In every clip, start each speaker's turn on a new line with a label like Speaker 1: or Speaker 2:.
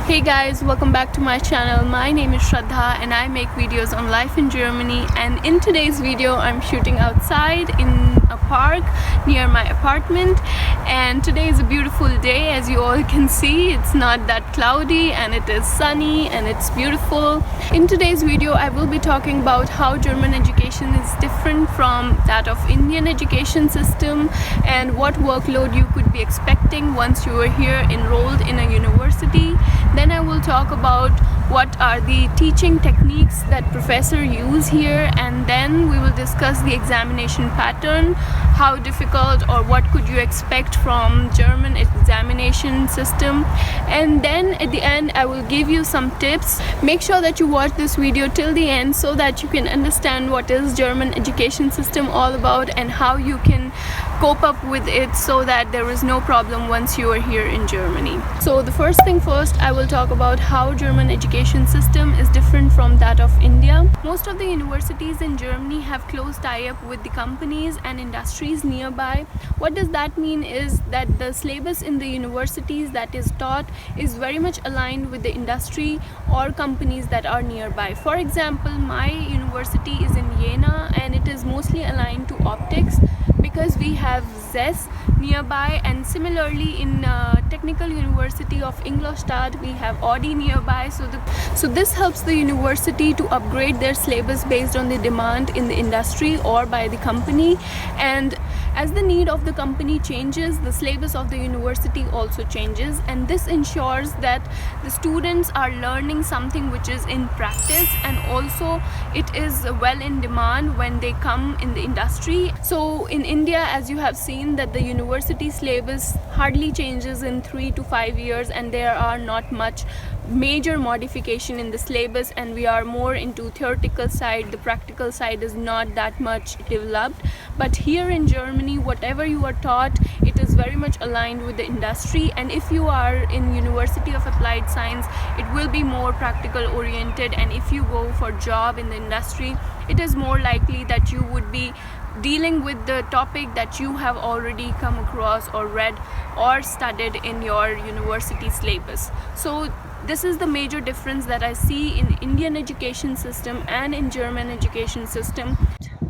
Speaker 1: Hey guys, welcome back to my channel. My name is Shraddha and I make videos on life in Germany, and in today's video I'm shooting outside in a park near my apartment, and today is a beautiful day. As you all can see, it's not that cloudy and it is sunny and it's beautiful. In today's video I will be talking about how German education is different from that of Indian education system and what workload you could be expecting once you are here enrolled in a university. Then I will talk about what are the teaching techniques that professor use here, and then we will discuss the examination pattern, how difficult or what could you expect from German examination system, and then at the end I will give you some tips. Make sure that you watch this video till the end so that you can understand what is German education system all about and how you can cope up with it so that there is no problem once you are here in Germany. So the first thing first, I will talk about how German education system is different from that of India. Most of the universities in Germany have close tie-up with the companies and industries nearby. What does that mean is that the syllabus in the universities that is taught is very much aligned with the industry or companies that are nearby. For example, my university is in Jena and it is mostly aligned to optics, because we have ZES nearby, and similarly in Technical University of Ingolstadt we have Audi nearby. So this helps the university to upgrade their syllabus based on the demand in the industry or by the company, and as the need of the company changes, the syllabus of the university also changes, and this ensures that the students are learning something which is in practice and also it is well in demand when they come in the industry. So in India, as you have seen, that the university syllabus hardly changes in 3 to 5 years and there are not much major modification in the syllabus, and we are more into theoretical side. The practical side is not that much developed, but here in Germany whatever you are taught, it is very much aligned with the industry, and if you are in University of Applied Science it will be more practical oriented, and if you go for job in the industry it is more likely that you would be dealing with the topic that you have already come across or read or studied in your university syllabus. So this is the major difference that I see in Indian education system and in German education system.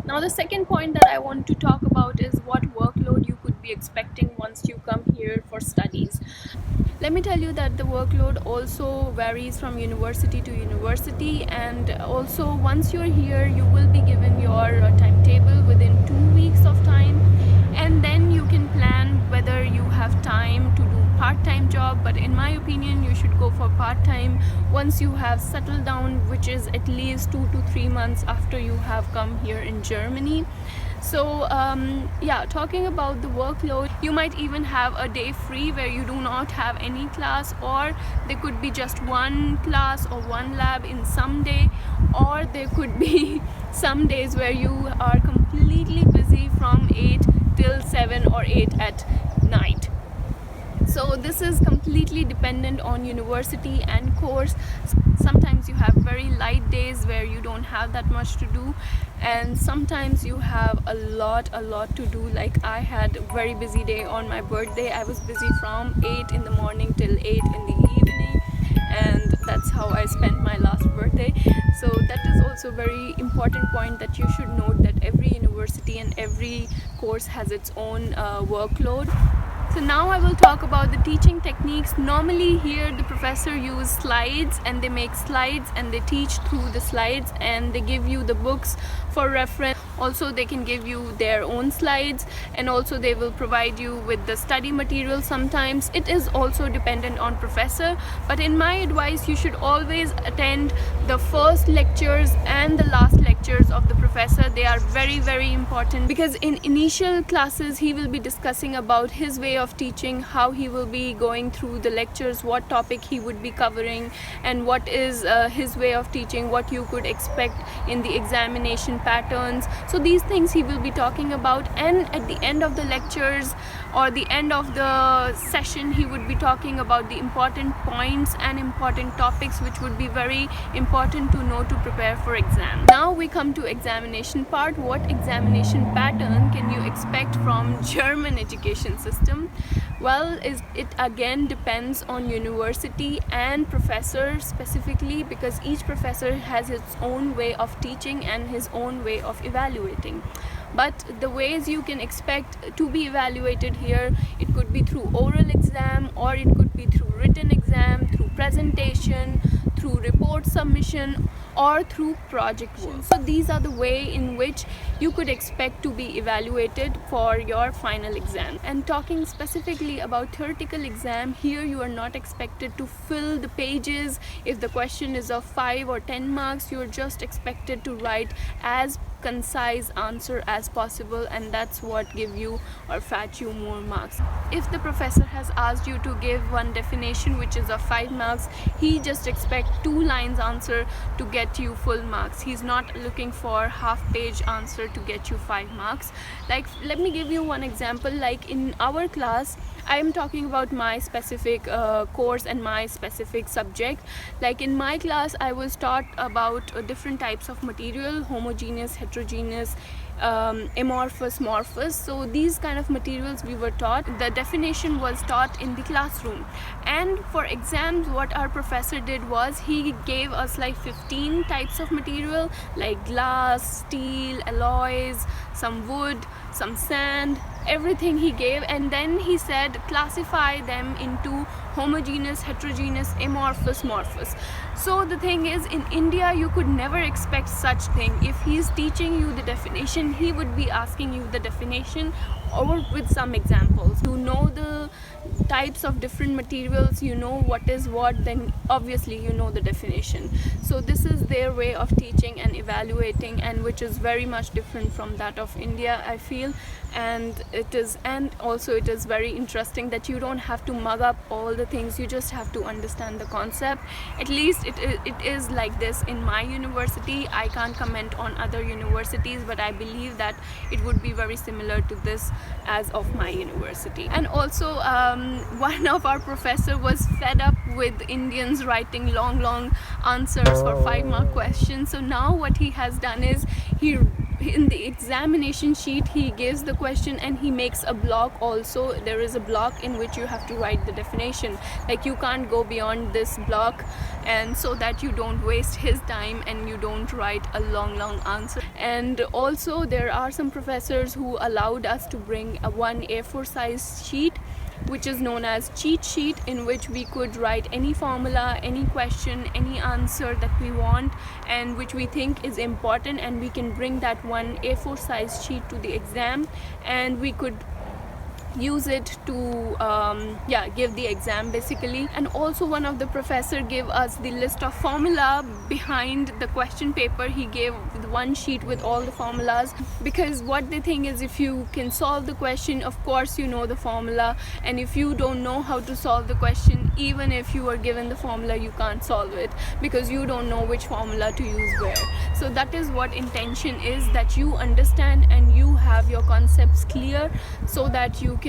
Speaker 1: Now the second point that I want to talk about is what workload you could be expecting once you come here for studies. Let me tell you that the workload also varies from university to university, and also once you're here you will be given your timetable within 2 weeks of time, and then you can plan whether you have time to do part-time job, but in my opinion you should go for part-time once you have settled down, which is at least 2 to 3 months after you have come here in Germany. So yeah, talking about the workload, you might even have a day free where you do not have any class, or there could be just one class or one lab in some day, or there could be some days where you are completely busy from 8 till 7 or 8 at night. So this is completely dependent on university and course. Sometimes you have very light days where you don't have that much to do, and sometimes you have a lot to do. Like I had a very busy day on my birthday. I was busy from 8 in the morning till 8 in the evening, and that's how I spent my last birthday. So that is also a very important point that you should note, that every university and every course has its own workload. So now I will talk about the teaching techniques. Normally here the professor use slides, and they make slides and they teach through the slides, and they give you the books for reference. Also they can give you their own slides, and also they will provide you with the study material. Sometimes it is also dependent on professor, but in my advice you should always attend the first lectures and the last lectures of the professor. They are very important, because in initial classes he will be discussing about his way of teaching, how he will be going through the lectures, what topic he would be covering, and what is his way of teaching, what you could expect in the examination patterns. So these things he will be talking about, and at the end of the lectures or the end of the session he would be talking about the important points and important topics which would be very important to know to prepare for exam. Now we come to examination part. What examination pattern can you expect from German education system? Well, it again depends on university and professor specifically, because each professor has his own way of teaching and his own way of evaluating. But the ways you can expect to be evaluated here, it could be through oral exam, or it could be through written exam, through presentation, through report submission, or through project work. So these are the way in which you could expect to be evaluated for your final exam. And talking specifically about theoretical exam, here you are not expected to fill the pages. If the question is of 5 or 10 marks, you are just expected to write as concise answer as possible, and that's what give you or fetch you more marks. If the professor has asked you to give one definition which is of 5 marks, he just expect 2 lines answer to get you full marks. He's not looking for half page answer to get you 5 marks. Like, let me give you one example. Like in our class, I am talking about my specific course and my specific subject. Like in my class, I was taught about different types of material: homogeneous, heterogeneous, amorphous, morphous. So these kind of materials we were taught. The definition was taught in the classroom. And for exams, what our professor did was he gave us like 15 types of material, like glass, steel, alloys, some wood, some sand, everything he gave, and then he said classify them into homogeneous, heterogeneous, amorphous, morphous. So the thing is, in India you could never expect such thing. If he's teaching you the definition, he would be asking you the definition or with some examples. You know the types of different materials, you know what is what, then obviously you know the definition. So this is their way of teaching and evaluating, and which is very much different from that of India, I feel. And also it is very interesting that you don't have to mug up all the things, you just have to understand the concept. At least it is like this in my university. I can't comment on other universities, but I believe that it would be very similar to this as of my university. And also one of our professor was fed up with Indians writing long answers for 5-mark questions. So now what he has done is, in the examination sheet he gives the question and he makes a block. Also there is a block in which you have to write the definition. Like you can't go beyond this block, and so that you don't waste his time and you don't write a long answer. And also there are some professors who allowed us to bring a 1 A4 size sheet, which is known as cheat sheet, in which we could write any formula, any question, any answer that we want and which we think is important, and we can bring that 1 A4 size sheet to the exam, and we could use it to give the exam basically. And also one of the professor gave us the list of formula behind the question paper. He gave one sheet with all the formulas, because what they think is, if you can solve the question, of course you know the formula, and if you don't know how to solve the question, even if you are given the formula, you can't solve it because you don't know which formula to use where. So that is what intention is, that you understand and you have your concepts clear so that you can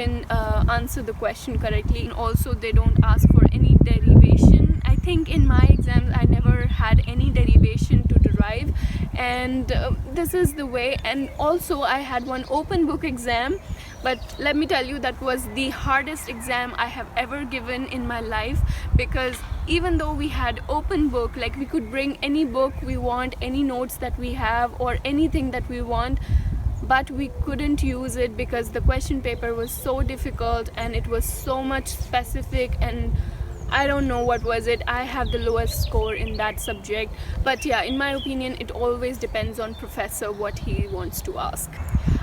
Speaker 1: answer the question correctly. And also they don't ask for any derivation. I think in my exams I never had any derivation to derive, and this is the way. And also I had one open book exam, but let me tell you, that was the hardest exam I have ever given in my life, because even though we had open book, like we could bring any book we want, any notes that we have or anything that we want, but we couldn't use it because the question paper was so difficult and it was so much specific, and I don't know what was it. I have the lowest score in that subject. But yeah, in my opinion, it always depends on professor what he wants to ask.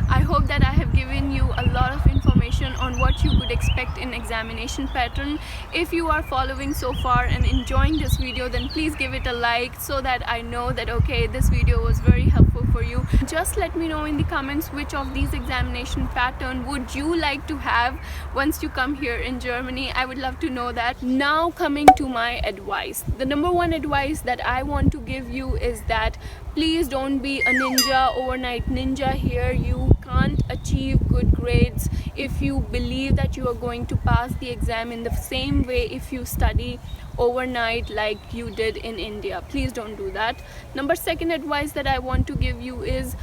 Speaker 1: I hope that I have given you a lot of information on what you could expect in examination pattern. If you are following so far and enjoying this video, then please give it a like so that I know that okay, this video was very helpful for you. Just let me know in the comments which of these examination pattern would you like to have once you come here in Germany. I would love to know that. Now coming to my advice. The number one advice that I want to give you is that please don't be a ninja, overnight ninja here. You can't achieve good grades if you believe that you are going to pass the exam in the same way if you study overnight like you did in India. Please don't do that. Second advice that I want to give you is,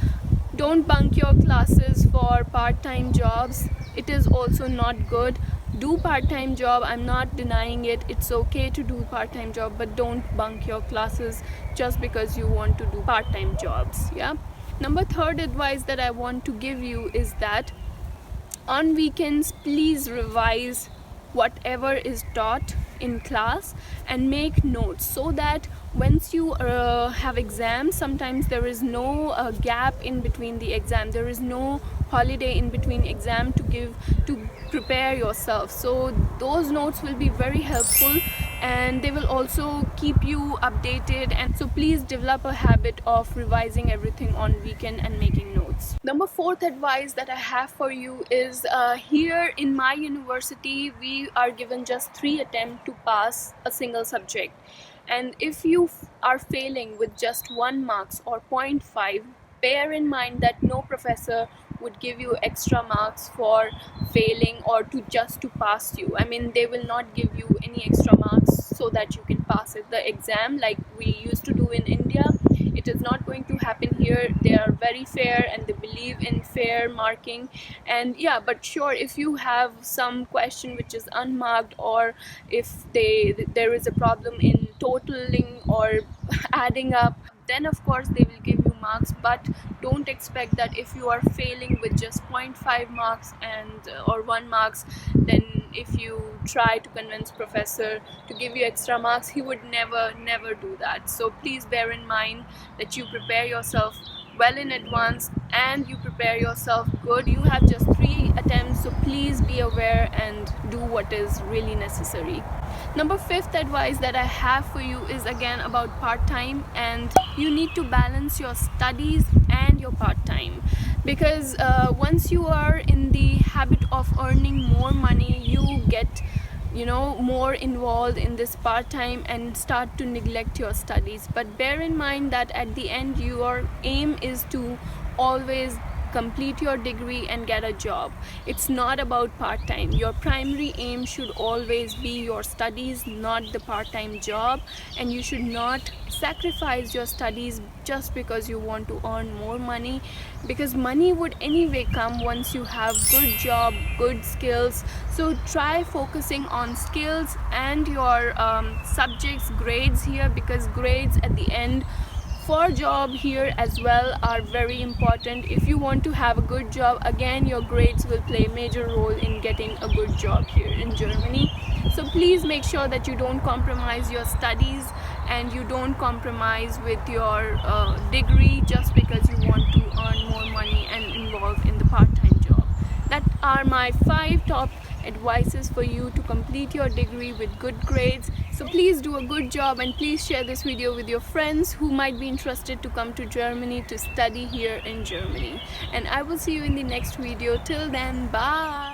Speaker 1: don't bunk your classes for part-time jobs. It is also not good. do part-time job. I'm not denying it. It's okay to do part-time job, but don't bunk your classes just because you want to do part-time jobs. Yeah. Number third advice that I want to give you is that on weekends, please revise whatever is taught in class and make notes, so that once you have exams, sometimes there is no gap in between the exam, there is no holiday in between exam to prepare yourself. So those notes will be very helpful, and they will also keep you updated. And so please develop a habit of revising everything on weekend and making notes. Number fourth advice that I have for you is here in my university we are given just 3 attempts to pass a single subject, and if you are failing with just 1 marks or 0.5, bear in mind that no professor would give you extra marks for failing or to pass you. I mean, they will not give you any extra marks so that you can pass the exam like we used to do in India. It is not going to happen here. They are very fair and they believe in fair marking. And yeah, but sure, if you have some question which is unmarked, or if there is a problem in totaling or adding up, then of course they will give you marks. But don't expect that if you are failing with just 0.5 marks and or 1 marks, then if you try to convince professor to give you extra marks, he would never do that. So please bear in mind that you prepare yourself well in advance and you prepare yourself good. You have just 3 attempts, so please be aware and do what is really necessary. Number 5th advice that I have for you is again about part-time, and you need to balance your studies and your part-time, because once you are in the habit of earning more money, you get more involved in this part-time and start to neglect your studies. But bear in mind that at the end your aim is to always complete your degree and get a job. It's not about part-time. Your primary aim should always be your studies, not the part-time job, and you should not sacrifice your studies just because you want to earn more money, because money would anyway come once you have good job, good skills. So try focusing on skills and your subjects, grades here, because grades at the end for job here as well are very important. If you want to have a good job, again your grades will play a major role in getting a good job here in Germany. So please make sure that you don't compromise your studies and you don't compromise with your degree just because you want to earn more money and involve in the part-time job. That are my 5 top advices for you to complete your degree with good grades. So please do a good job, and please share this video with your friends who might be interested to come to Germany to study here in Germany. And I will see you in the next video. Till then, bye.